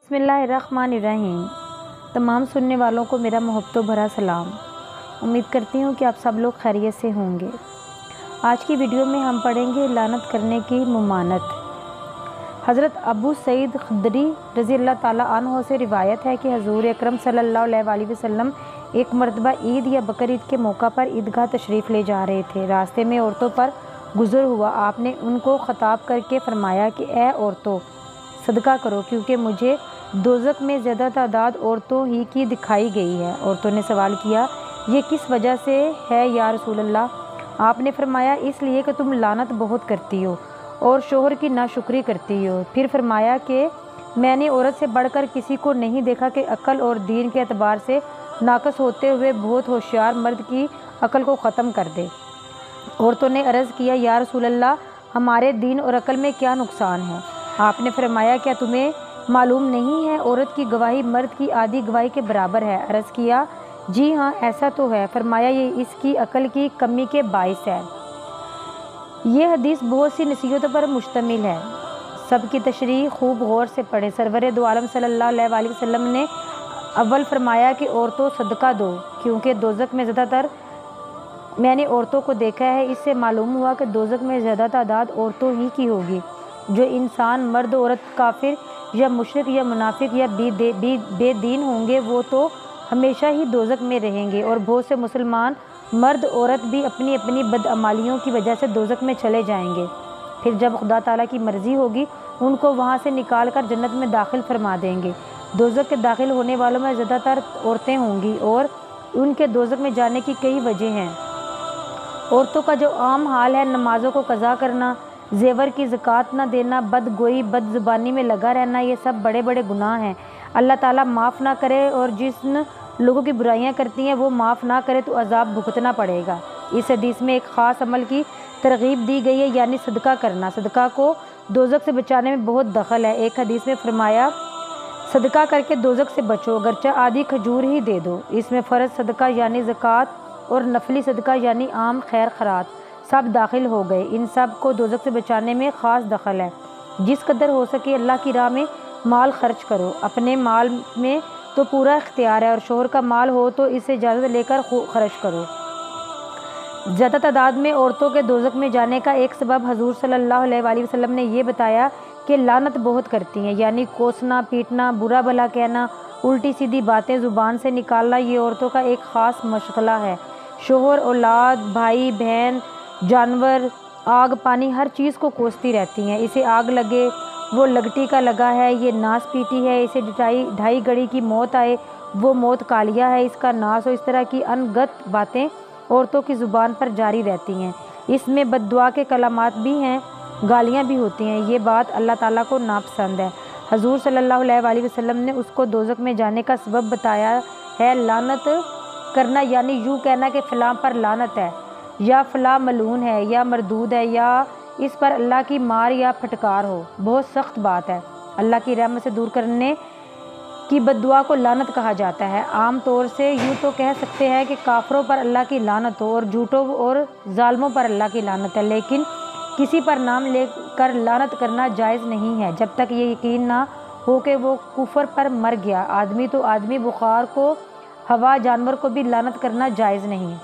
بسم اللہ الرحمن الرحیم۔ تمام سننے والوں کو میرا محبت و بھرا سلام۔ امید کرتی ہوں کہ آپ سب لوگ خیریت سے ہوں گے۔ آج کی ویڈیو میں ہم پڑھیں گے لعنت کرنے کی ممانعت۔ حضرت ابو سعید خدری رضی اللہ تعالیٰ عنہ سے روایت ہے کہ حضور اکرم صلی اللہ علیہ وسلم ایک مرتبہ عید یا بقر عید کے موقع پر عیدگاہ تشریف لے جا رہے تھے۔ راستے میں عورتوں پر گزر ہوا، آپ نے ان کو خطاب کر کے فرمایا کہ اے عورتوں، صدقہ کرو کیونکہ مجھے دوزخ میں زیادہ تعداد عورتوں ہی کی دکھائی گئی ہے۔ عورتوں نے سوال کیا، یہ کس وجہ سے ہے یا رسول اللہ؟ آپ نے فرمایا، اس لیے کہ تم لعنت بہت کرتی ہو اور شوہر کی ناشکری کرتی ہو۔ پھر فرمایا کہ میں نے عورت سے بڑھ کر کسی کو نہیں دیکھا کہ عقل اور دین کے اعتبار سے ناقص ہوتے ہوئے بہت ہوشیار مرد کی عقل کو ختم کر دے۔ عورتوں نے عرض کیا، یا رسول اللہ، ہمارے دین اور عقل میں کیا نقصان ہے؟ آپ نے فرمایا، کیا تمہیں معلوم نہیں ہے عورت کی گواہی مرد کی آدھی گواہی کے برابر ہے؟ عرض کیا، جی ہاں ایسا تو ہے۔ فرمایا، یہ اس کی عقل کی کمی کے باعث ہے۔ یہ حدیث بہت سی نصیحتوں پر مشتمل ہے، سب کی تشریح خوب غور سے پڑھیں۔ سرور دو عالم صلی اللہ علیہ وسلم نے اول فرمایا کہ عورتوں صدقہ دو کیونکہ دوزخ میں زیادہ تر میں نے عورتوں کو دیکھا ہے۔ اس سے معلوم ہوا کہ دوزخ میں زیادہ تعداد عورتوں ہی کی ہوگی۔ جو انسان مرد عورت کافر یا مشرک یا منافق یا بے دین ہوں گے وہ تو ہمیشہ ہی دوزخ میں رہیں گے، اور بہت سے مسلمان مرد عورت بھی اپنی اپنی بدعمالیوں کی وجہ سے دوزخ میں چلے جائیں گے۔ پھر جب خدا تعالیٰ کی مرضی ہوگی ان کو وہاں سے نکال کر جنت میں داخل فرما دیں گے۔ دوزخ کے داخل ہونے والوں میں زیادہ تر عورتیں ہوں گی اور ان کے دوزخ میں جانے کی کئی وجہ ہیں۔ عورتوں کا جو عام حال ہے، نمازوں کو قضا کرنا، زیور کی زکوٰۃ نہ دینا، بد گوئی بد زبانی میں لگا رہنا، یہ سب بڑے بڑے گناہ ہیں۔ اللہ تعالیٰ معاف نہ کرے اور جن لوگوں کی برائیاں کرتی ہیں وہ معاف نہ کرے تو عذاب بھگتنا پڑے گا۔ اس حدیث میں ایک خاص عمل کی ترغیب دی گئی ہے، یعنی صدقہ کرنا۔ صدقہ کو دوزخ سے بچانے میں بہت دخل ہے۔ ایک حدیث میں فرمایا، صدقہ کر کے دوزخ سے بچو، اگرچہ آدھی کھجور ہی دے دو۔ اس میں فرض صدقہ یعنی زکوٰۃ اور نفلی صدقہ یعنی عام خیر خیرات سب داخل ہو گئے۔ ان سب کو دوزخ سے بچانے میں خاص دخل ہے۔ جس قدر ہو سکے اللہ کی راہ میں مال خرچ کرو۔ اپنے مال میں تو پورا اختیار ہے، اور شوہر کا مال ہو تو اسے اجازت لے کر خرچ کرو۔ زیادہ تعداد میں عورتوں کے دوزخ میں جانے کا ایک سبب حضور صلی اللہ علیہ وسلم نے یہ بتایا کہ لعنت بہت کرتی ہیں، یعنی کوسنا پیٹنا، برا بھلا کہنا، الٹی سیدھی باتیں زبان سے نکالنا، یہ عورتوں کا ایک خاص مشغلہ ہے۔ شوہر، اولاد، بھائی بہن، جانور، آگ پانی ہر چیز کو کوستی رہتی ہیں۔ اسے آگ لگے، وہ لگٹی کا لگا ہے، یہ ناس پیٹی ہے، اسے ڈھائی گھڑی کی موت آئے، وہ موت کالیا ہے، اس کا ناس ہو، اس طرح کی انگت باتیں عورتوں کی زبان پر جاری رہتی ہیں۔ اس میں بد دعا کے کلمات بھی ہیں، گالیاں بھی ہوتی ہیں۔ یہ بات اللہ تعالیٰ کو ناپسند ہے۔ حضور صلی اللہ علیہ وسلم نے اس کو دوزخ میں جانے کا سبب بتایا ہے لعنت کرنا، یعنی یوں کہنا کہ فلاں پر لعنت ہے، یا فلاں ملعون ہے یا مردود ہے، یا اس پر اللہ کی مار یا پھٹکار ہو۔ بہت سخت بات ہے۔ اللہ کی رحمت سے دور کرنے کی بد دعا کو لعنت کہا جاتا ہے۔ عام طور سے یوں تو کہہ سکتے ہیں کہ کافروں پر اللہ کی لعنت ہو اور جھوٹوں اور ظالموں پر اللہ کی لعنت ہے، لیکن کسی پر نام لے کر لعنت کرنا جائز نہیں ہے جب تک یہ یقین نہ ہو کہ وہ کفر پر مر گیا۔ آدمی تو آدمی، بخار کو ہوا، جانور کو بھی لعنت کرنا جائز نہیں۔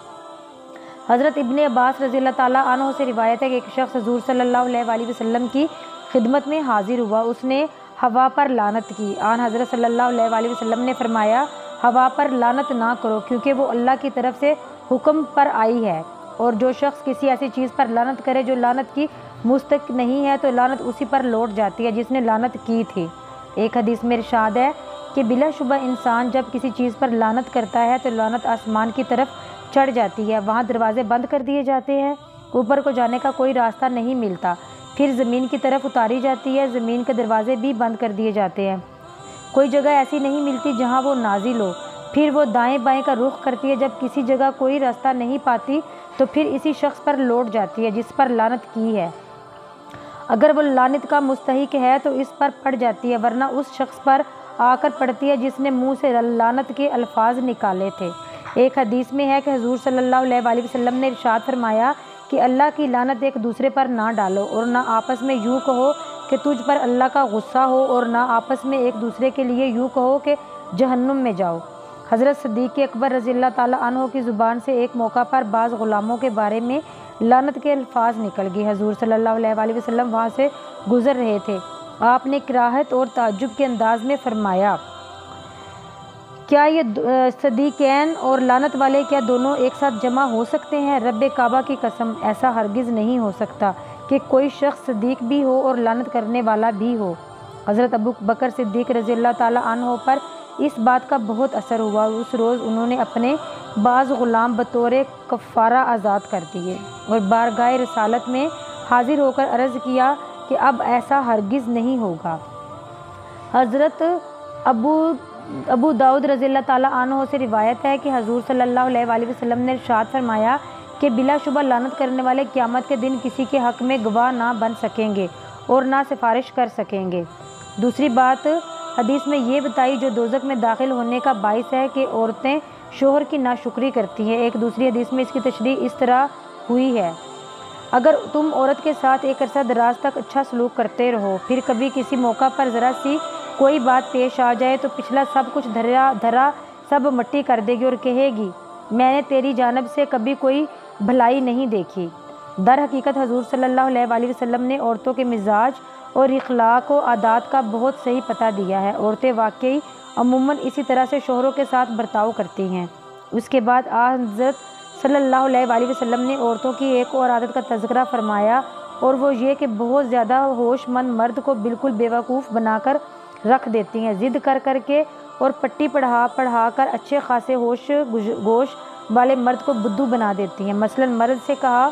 حضرت ابن عباس رضی اللہ تعالیٰ عنہ سے روایت ہے کہ ایک شخص حضور صلی اللہ علیہ وسلم کی خدمت میں حاضر ہوا، اس نے ہوا پر لعنت کی۔ آن حضرت صلی اللہ علیہ وسلم نے فرمایا، ہوا پر لعنت نہ کرو کیونکہ وہ اللہ کی طرف سے حکم پر آئی ہے، اور جو شخص کسی ایسی چیز پر لعنت کرے جو لعنت کی مستحق نہیں ہے تو لعنت اسی پر لوٹ جاتی ہے جس نے لعنت کی تھی۔ ایک حدیث میں ارشاد ہے کہ بلا شبہ انسان جب کسی چیز پر لعنت کرتا ہے تو لعنت آسمان کی طرف چڑھ جاتی ہے، وہاں دروازے بند کر دیے جاتے ہیں، اوپر کو جانے کا کوئی راستہ نہیں ملتا، پھر زمین کی طرف اتاری جاتی ہے، زمین کے دروازے بھی بند کر دیے جاتے ہیں، کوئی جگہ ایسی نہیں ملتی جہاں وہ نازل ہو، پھر وہ دائیں بائیں کا رخ کرتی ہے، جب کسی جگہ کوئی راستہ نہیں پاتی تو پھر اسی شخص پر لوٹ جاتی ہے جس پر لعنت کی ہے۔ اگر وہ لعنت کا مستحق ہے تو اس پر پڑ جاتی ہے، ورنہ اس شخص پر آ کر پڑتی ہے جس نے منہ سے لعنت کے الفاظ نکالے تھے۔ ایک حدیث میں ہے کہ حضور صلی اللہ علیہ وسلم نے ارشاد فرمایا کہ اللہ کی لعنت ایک دوسرے پر نہ ڈالو اور نہ آپس میں یوں کہو کہ کہ تجھ پر اللہ کا غصہ ہو اور نہ آپس میں ایک دوسرے کے لیے یوں کہو کہ جہنم میں جاؤ۔ حضرت صدیق اکبر رضی اللہ تعالیٰ عنہ کی زبان سے ایک موقع پر بعض غلاموں کے بارے میں لعنت کے الفاظ نکل گئے۔ حضور صلی اللہ علیہ وآلہ وسلم وہاں سے گزر رہے تھے۔ آپ نے کراہت اور تعجب کے انداز میں فرمایا، کیا یہ صدیقین اور لعنت والے کیا دونوں ایک ساتھ جمع ہو سکتے ہیں؟ رب کعبہ کی قسم، ایسا ہرگز نہیں ہو سکتا کہ کوئی شخص صدیق بھی ہو اور لعنت کرنے والا بھی ہو۔ حضرت ابو بکر صدیق رضی اللہ تعالیٰ عنہ پر اس بات کا بہت اثر ہوا۔ اس روز انہوں نے اپنے بعض غلام بطور کفارہ آزاد کر دیے اور بارگاہ رسالت میں حاضر ہو کر عرض کیا کہ اب ایسا ہرگز نہیں ہوگا۔ حضرت ابو داؤد رضی اللہ تعالیٰ عنہ سے روایت ہے کہ حضور صلی اللہ علیہ وآلہ وسلم نے ارشاد فرمایا کہ بلا شبہ لعنت کرنے والے قیامت کے دن کسی کے حق میں گواہ نہ بن سکیں گے اور نہ سفارش کر سکیں گے۔ دوسری بات حدیث میں یہ بتائی جو دوزخ میں داخل ہونے کا باعث ہے کہ عورتیں شوہر کی ناشکری کرتی ہیں۔ ایک دوسری حدیث میں اس کی تشریح اس طرح ہوئی ہے، اگر تم عورت کے ساتھ ایک عرصہ دراز تک اچھا سلوک کرتے رہو، پھر کبھی کسی موقع پر ذرا سی کوئی بات پیش آ جائے تو پچھلا سب کچھ دھرا سب مٹی کر دے گی اور کہے گی میں نے تیری جانب سے کبھی کوئی بھلائی نہیں دیکھی۔ در حقیقت حضور صلی اللہ علیہ وآلہ وسلم نے عورتوں کے مزاج اور اخلاق و عادات کا بہت صحیح پتہ دیا ہے۔ عورتیں واقعی عموماً اسی طرح سے شوہروں کے ساتھ برتاؤ کرتی ہیں۔ اس کے بعد حضرت صلی اللہ علیہ وآلہ وسلم نے عورتوں کی ایک اور عادت کا تذکرہ فرمایا اور وہ یہ کہ بہت زیادہ ہوش مند مرد کو بالکل بیوقوف بنا کر رکھ دیتی ہیں، ضد کر کر کے اور پٹی پڑھا کر اچھے خاصے ہوش گوش والے مرد کو بدھو بنا دیتی ہیں۔ مثلاً مرد سے کہا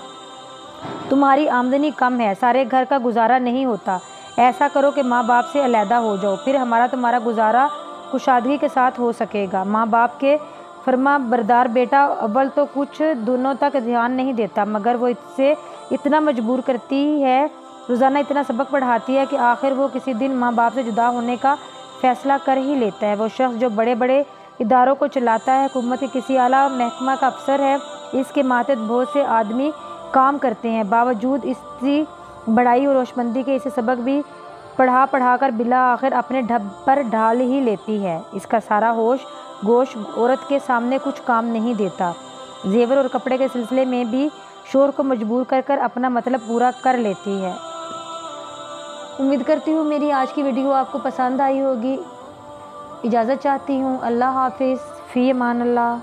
تمہاری آمدنی کم ہے، سارے گھر کا گزارا نہیں ہوتا، ایسا کرو کہ ماں باپ سے علیحدہ ہو جاؤ، پھر ہمارا تمہارا گزارا کشادگی کے ساتھ ہو سکے گا۔ ماں باپ کے فرما بردار بیٹا اول تو کچھ دنوں تک دھیان نہیں دیتا، مگر وہ اسے اتنا مجبور کرتی ہے، روزانہ اتنا سبق پڑھاتی ہے کہ آخر وہ کسی دن ماں باپ سے جدا ہونے کا فیصلہ کر ہی لیتا ہے۔ وہ شخص جو بڑے بڑے اداروں کو چلاتا ہے، حکومت کے کسی اعلیٰ محکمہ کا افسر ہے، اس کے ماتحت بہت سے آدمی کام کرتے ہیں، باوجود اس کی بڑائی اور ہوشمندی کے اسے سبق بھی پڑھا کر بالآخر اپنے ڈھب پر ڈھال ہی لیتی ہے۔ اس کا سارا ہوش گوش عورت کے سامنے کچھ کام نہیں دیتا۔ زیور اور کپڑے کے سلسلے میں بھی شوہر کو مجبور کر کر اپنا مطلب پورا کر لیتی ہے۔ امید کرتی ہوں میری آج کی ویڈیو آپ کو پسند آئی ہوگی۔ اجازت چاہتی ہوں، اللہ حافظ، فی امان اللہ۔